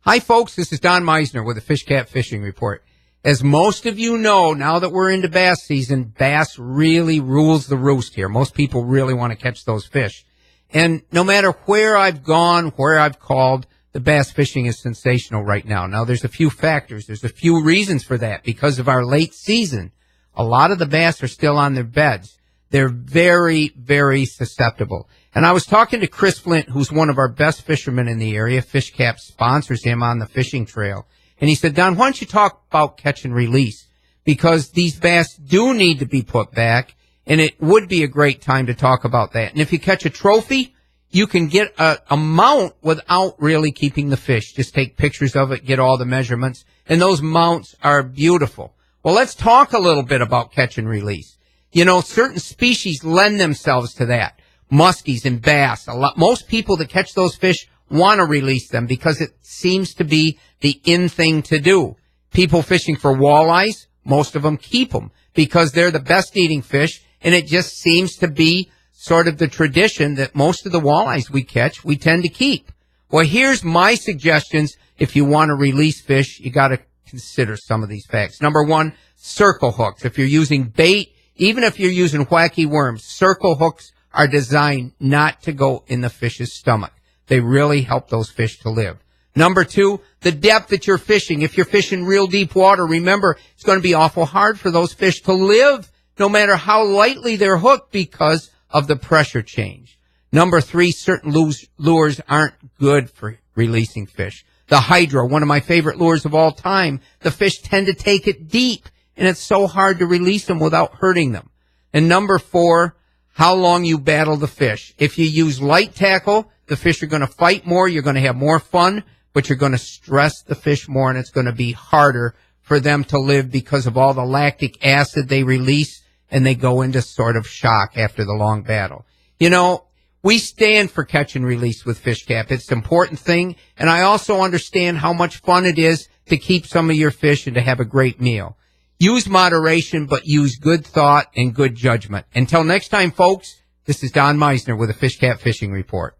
Hi, folks. This is Don Miessner with the Fishcap Fishing Report. As most of you know, now that we're into bass season, bass really rules the roost here. Most people really want to catch those fish. And no matter where I've gone, where I've called, the bass fishing is sensational right now. Now, there's a few factors. There's a few reasons for that. Because of our late season, a lot of the bass are still on their beds. They're very, very susceptible. And I was talking to Chris Flint, who's one of our best fishermen in the area. Fishcap sponsors him on the fishing trail. And he said, Don, why don't you talk about catch and release? Because these bass do need to be put back, and it would be a great time to talk about that. And if you catch a trophy, you can get a mount without really keeping the fish. Just take pictures of it, get all the measurements, and those mounts are beautiful. Well, let's talk a little bit about catch and release. You know, certain species lend themselves to that. Muskies and bass. Most people that catch those fish want to release them because it seems to be the in thing to do. People fishing for walleyes, most of them keep them because they're the best eating fish, and it just seems to be sort of the tradition that most of the walleyes we catch, we tend to keep. Well, here's my suggestions. If you want to release fish, you got to consider some of these facts. Number one, circle hooks. If you're using bait, even if you're using wacky worms, circle hooks are designed not to go in the fish's stomach. They really help those fish to live. Number two, the depth that you're fishing. If you're fishing real deep water, remember, it's going to be awful hard for those fish to live no matter how lightly they're hooked because of the pressure change. Number three, certain lures aren't good for releasing fish. The hydro, one of my favorite lures of all time, the fish tend to take it deep, and it's so hard to release them without hurting them. And number four, how long you battle the fish. If you use light tackle, the fish are going to fight more, you're going to have more fun, but you're going to stress the fish more, and it's going to be harder for them to live because of all the lactic acid they release, and they go into sort of shock after the long battle. You know, we stand for catch and release with Fishcap. It's an important thing, and I also understand how much fun it is to keep some of your fish and to have a great meal. Use moderation, but use good thought and good judgment. Until next time, folks, this is Don Miessner with the Fishcap Fishing Report.